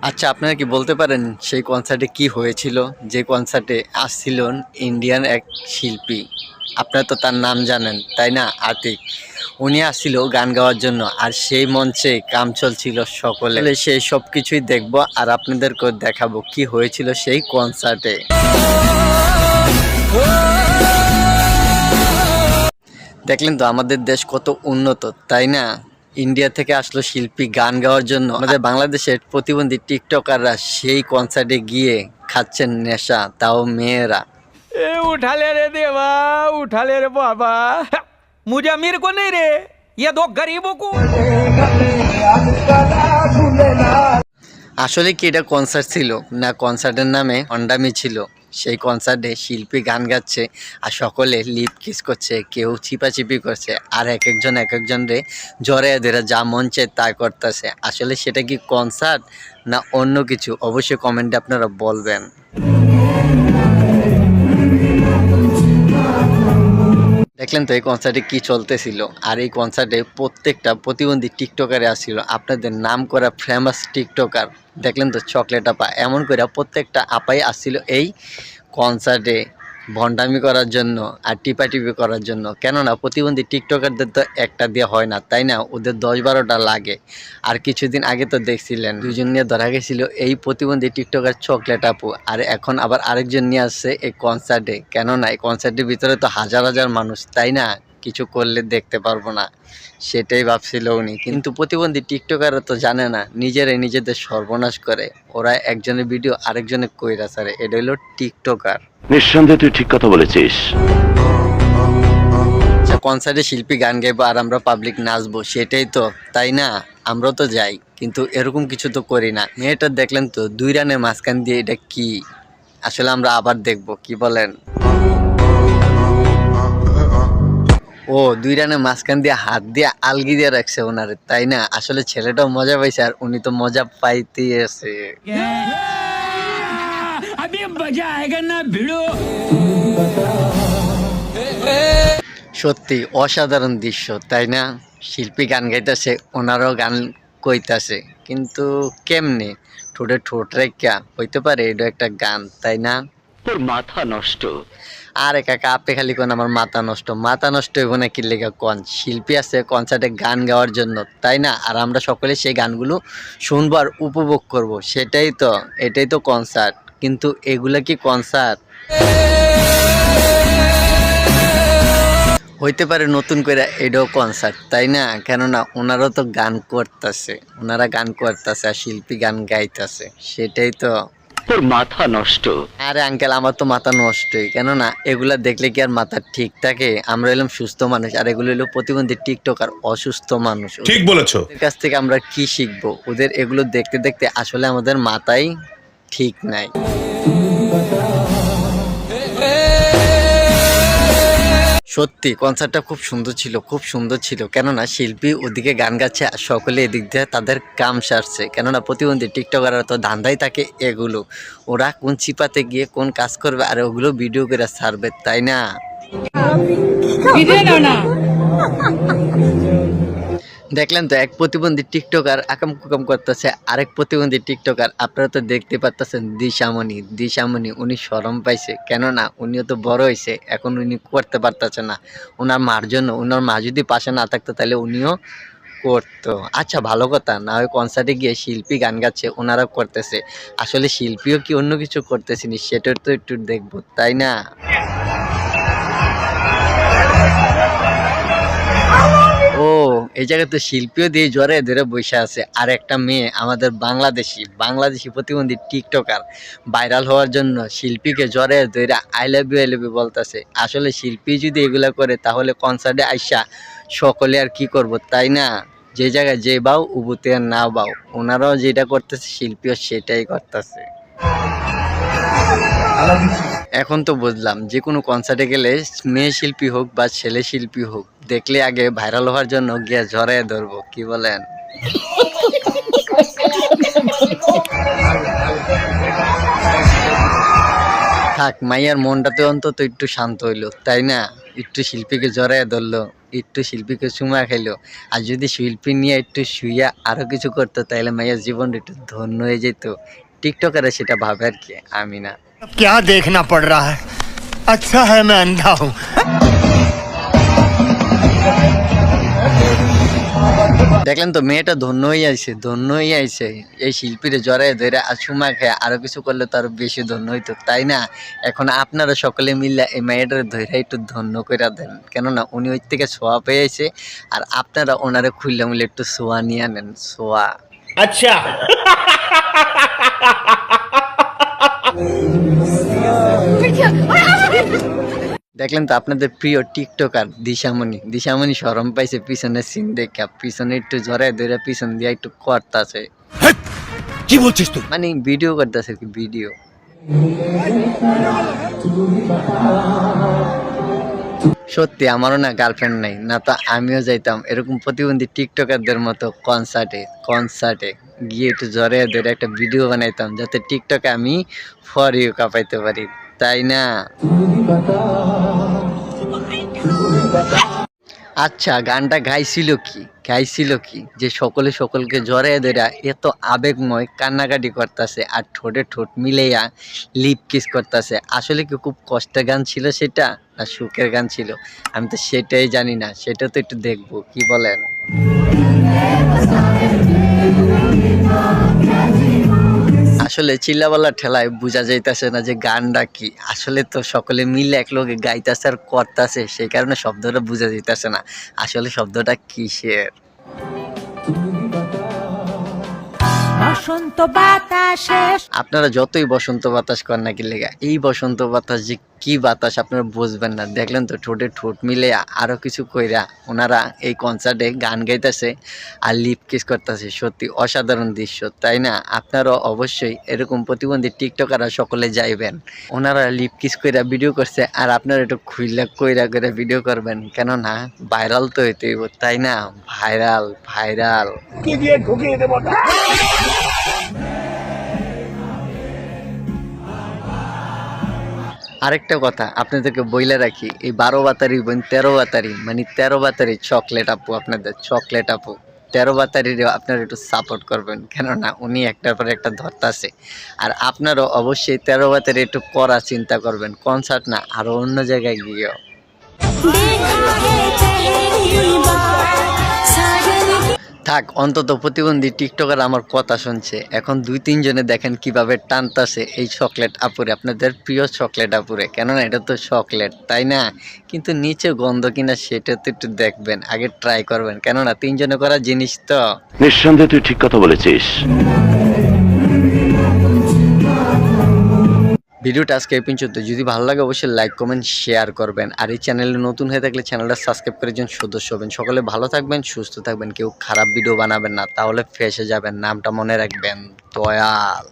আচ্ছা, আপনারা কি বলতে পারেন সেই কনসার্টে কি হয়েছিল? যে কনসার্টে আসছিলেন ইন্ডিয়ান এক শিল্পী, আপনারা তো তার নাম জানেন তাই না? আতিক। উনি আসছিল গান গাওয়ার জন্য, আর সেই মঞ্চে কাম চলছিল সকলে। সেই সব কিছুই দেখবো আর আপনাদেরকে দেখাবো কি হয়েছিল সেই কনসার্টে। দেখলেন তো আমাদের দেশ কত উন্নত, তাই না? ইন্ডিয়া থেকে আসলো শিল্পী গান গাওয়ার জন্য, আমাদের বাংলাদেশের প্রতিবন্ধী টিকটকাররা সেই কনসার্টে গিয়ে খাচ্ছেন নেশা, তাও মেয়েরা। ए उठा ले रे देवा, उठा ले रे बाबा। मुझे अमीर को नहीं रे, ये दो गरीबों को। আসলে কি এটা কনসার্ট ছিল না কনসার্টের নামে অন্ডামি ছিল? সেই কনসার্টে শিল্পী গান গাচ্ছে আর সকলে লিপ কিস করছে, কেউ চিপাচিপি করছে, আর এক একজন রে জড়াইয়া ধরে যা মন চায় তাই করতেছে। আসলে সেটা কি কনসার্ট না অন্য কিছু? অবশ্যই কমেন্টে আপনারা বলবেন। দেখলেন তো এই কনসার্টে কি চলতেছিল, আর এই কনসার্টে প্রত্যেকটা প্রতিবন্ধী টিকটকারে আসছিল, আপনাদের নাম করা ফেমাস টিকটকার। দেখলেন তো চকলেট আপা, এমন করে প্রত্যেকটা আপাই আসছিল এই কনসার্টে ভণ্ডামি করার জন্য আর টিপাটিপি করার জন্য। কেননা প্রতিবন্ধী টিকটকারদের তো একটা দিয়ে হয় না, তাই না? ওদের 10-12টা লাগে। আর কিছুদিন আগে তো দেখছিলেন দুজন নিয়ে ধরা গেছিল এই প্রতিবন্ধী টিকটকার চকলেট আপু, আর এখন আবার আরেকজন নিয়ে আসছে এই কনসার্টে। কেননা এই কনসার্টের ভিতরে তো হাজার হাজার মানুষ, তাই না? কিছু করলে দেখতে পারবো না, সেটাই ভাবছিল উনি। কিন্তু প্রতিবন্ধী টিকটকাররা তো জানে না, নিজেরাই নিজেদের সর্বনাশ করে। ওরা একজনের ভিডিও আরেকজনে কইরা ছাড়ে, এটা হলো টিকটকার। নিঃসন্দেহে তুই ঠিক কথা বলেছিস। কনসার্টে শিল্পী গান গাইবো আর আমরা পাবলিক নাচবো, সেটাই তো, তাই না? আমরাও তো যাই, কিন্তু এরকম কিছু তো করি না। মেয়েটা দেখলেন তো 2 রানের মাঝখান দিয়ে, এটা কি? আসলে আমরা আবার দেখবো, কি বলেন? ও 2 রানের মাঝখান দিয়ে হাত দিয়ে আলগি দিয়ে রাখছে ওনারে, তাই না? আসলে ছেলেটাও মজা পাইছে আর উনি তো মজা পাইতেই আছে। अभी मजा आएगा ना भिड़ो। সত্যি অসাধারণ দৃশ্য, তাই না? শিল্পী গান গাইতেছে, ওনারও গান কইতাছে, কিন্তু কেমনে? ঠোঁটে ঠোঁট রেখা হইতে পারে এটা একটা গান, তাই না? তোর মাথা নষ্ট। আরে কাকা, আপনি খালি কোন আমার মাথা নষ্ট? মাথা নষ্ট হইব না কি লেগা কোন? শিল্পী আছে কনসার্টে গান গাওয়ার জন্য, তাই না? আর আমরা সকলে সেই গানগুলো শুনবো আর উপভোগ করব, সেটাই তো, এটাই তো কনসার্ট। কিন্তু এগুলা কি কনসার্ট? হইতে পারে নতুন করে এটাও কনসার্ট, তাই না? কেননা ওনারাও তো গান করতেছে, ওনারা গান করতেছে আর শিল্পী গান গাইতেছে, সেটাই তো। তোর মাথা নষ্ট। আরে আঙ্কেল, আমার তো মাথা নষ্টই। কেননা এগুলা দেখলে কি আর মাথা ঠিক থাকে? আমরা এলাম সুস্থ মানুষ, আর এগুলো হলো প্রতিবন্ধী টিকটকার অসুস্থ মানুষ। ঠিক বলেছো। ওদের কাছ থেকে আমরা কি শিখবো? ওদের এগুলো দেখতে দেখতে আসলে আমাদের মাথায় ঠিক নাই। সত্যি কনসার্টটা খুব সুন্দর ছিল, খুব সুন্দর ছিল। কেননা শিল্পী ওদিকে গান গাচ্ছে আর সকলে এদিক দিয়ে তাদের কাম সারছে। কেননা প্রতিবন্ধী টিকটকাররা তো ধান্দাই থাকে এগুলো, ওরা কোন চিপাতে গিয়ে কোন কাজ করবে আর ওগুলো ভিডিও করে ছাড়বে, তাই না? দেখলেন তো এক প্রতিবন্ধী টিকটকার আকাম কুকাম করতেছে, আরেক প্রতিবন্ধী টিকটকার আপনারা তো দেখতে পাচ্ছেন দিশামণি উনি শরম পাইছে। কেননা উনিও তো বড় হয়েছে, এখন উনি করতে পারতেছে না ওনার মার জন্য। ওনার মা যদি পাশে না থাকতো তাহলে উনিও করতো। আচ্ছা, ভালো কথা, না হয় কনসার্টে গিয়ে শিল্পী গান গাচ্ছে, ওনারা করতেছে, আসলে শিল্পীও কি অন্য কিছু করতেছিনি সেটা তো একটু দেখবো, তাই না? ও এই জায়গায় তো শিল্পীও দিয়ে জ্বরে ধরে বসে আছে, আর একটা মেয়ে আমাদের বাংলাদেশি প্রতিবন্ধী টিকটকার ভাইরাল হওয়ার জন্য শিল্পীকে জ্বরে ধরে আই লাভ ইউ বলতেছে। আসলে শিল্পী যদি এগুলা করে তাহলে কনসার্টে আইসা সকলে আর কি করব, তাই না? যে জায়গায় যে বাও উবুতে আর না বাও, ওনারাও যেটা করতেছে শিল্পীও সেটাই করতেছে। এখন তো বুঝলাম যে কোনো কনসার্টে গেলে মেয়ে শিল্পী হোক বা ছেলে শিল্পী হোক, দেখলে আগে ভাইরাল হওয়ার জন্য গিয়ে জড়ায় ধরবো, কি বলেন? থাক, মাইয়ার মনটাতে অন্তত একটু শান্ত হইলো, তাই না? একটু শিল্পীকে জড়াইয়া ধরলো, একটু শিল্পীকে চুমা খাইলো। আর যদি শিল্পী নিয়ে একটু শুইয়া আরো কিছু করতো, তাহলে মাইয়ার জীবনটা একটু ধন্য হয়ে যেত। টিকটকারে সেটা ভাবে আর কি, আমি না। क्या देखना पड़ रहा है? अच्छा है मैं अंधा हूँ। দেখলেন তো, মেয়েটা ধন্য হয়ে আইছে, ধন্য হয়ে আইছে। এই শিল্পীরে জড়ায় ধরে আর চুমা খেয়ে আরো কিছু করলে তো আরো বেশি ধন্য হইতো, তাই না? এখন আপনারা সকলে মিলে এই মেয়েটার ধরে একটু ধন্য করে দেন, কেননা উনি ওই থেকে ছোঁয়া পেয়ে আইছে। আর আপনারা ওনারে খুললে মিলে একটু ছোঁয়া নিয়ে নেন, ছোঁয়া। अच्छा দেখলেন তো, আপনাদের প্রিয় টিকটকার দিশামণি, দিশামণি শরম পাইছে পিছনে সিন দেখা, পিছনে একটু জড়ায় ধরে পিছন দিয়ে একটু করতাছে, কি বলছিস তুই? মানে ভিডিও করতেছে কি, ভিডিও। সত্যি আমারও না গার্লফ্রেন্ড নাই, না তো আমিও যাইতাম এরকম প্রতিবন্ধী টিকটকারদের মতো কনসার্টে গিয়ে একটু জড়ে ধরে একটা ভিডিও বানাইতাম, যাতে টিকটকে আমি ফর ইউ কাঁপাইতে পারি, তাই না? আচ্ছা, গানটা গাইছিল কি যে সকলে সকলকে জড়াইয়া ধরে এত আবেগময় কান্নাকাটি করতেছে আর ঠোঁটে ঠোঁট মিলাইয়া লিপ কিস করতেছে? আসলে কি খুব কষ্টের গান ছিল সেটা, না সুখের গান ছিল? আমি তো সেটাই জানি না, সেটা তো একটু দেখবো, কি বলেন? আসলে চিল্লাপাল্লা ঠেলায় বোঝা যাইতেছে না যে গানটা কি। আসলে তো সকলে মিলে এক লগে গাইতেছে আর করতেছে, সেই কারণে শব্দটা বোঝা যাইতেছে না আসলে শব্দটা কিসের। বসন্ত বাতাসে আপনারা যতই বসন্ত বাতাস কর নাকি লেগা, এই বসন্ত বাতাস যে কি বাতাস আপনারা বুঝবেন না। দেখলেন তো, ঠোঁটে ঠোঁট মিলে আরো কিছু কইরা ওনারা এই কনসার্টে গান গাইতেছে আর লিপ কিস করতেছে। সত্যি অসাধারণ দৃশ্য, তাই না? আপনারাও অবশ্যই এরকম প্রতিবন্ধী টিকটকাররা সকলে যাইবেন, ওনারা লিপ কিস কইরা ভিডিও করছে আর আপনারা একটু খুইলা কইরা করে ভিডিও করবেন, কেননা ভাইরাল তো হইতেই, তাই না? ভাইরাল। আরেকটা কথা আপনাদেরকে বইলে রাখি, এই 12 বাতারি বোন 13 বাতারি, মানে 13 বাতারি চকলেট আপু, আপনাদের চকলেট আপু 13 বাতারির আপনারা একটু সাপোর্ট করবেন, কেননা উনি একটার পর একটা ধরতাছে। আর আপনারাও অবশ্যই 13 বাতারি একটু করার চিন্তা করবেন, কনসার্ট না আরো অন্য জায়গায় গিয়েও। থাক, অন্তত প্রতিবন্ধী টিকটকার আমার কথা শুনছে, এখন 2-3 জনে দেখেন কিভাবে টানতাছে এই চকলেট আপুরে, আপনাদের প্রিয় চকলেট আপুরে, কেননা এটা তো চকলেট, তাই না? কিন্তু নিচে গন্ধ কিনা সেটা তো একটু দেখবেন, আগে ট্রাই করবেন, কেননা 3 জনে করা জিনিস তো। নিঃসন্দেহে তুই ঠিক কথা বলেছিস। ভিডিওটা আজকে এই পর্যন্ত। যদি ভালো লাগে অবশ্যই লাইক কমেন্ট শেয়ার করবেন, আর এই চ্যানেলে নতুন হয়ে থাকলে চ্যানেলটা সাবস্ক্রাইব করে একজন সদস্য হবেন। সকলে ভালো থাকবেন, সুস্থ থাকবেন, কেউ খারাপ ভিডিও বানাবেন না, তাহলে ফেঁসে যাবেন। নামটা মনে রাখবেন, দয়াল।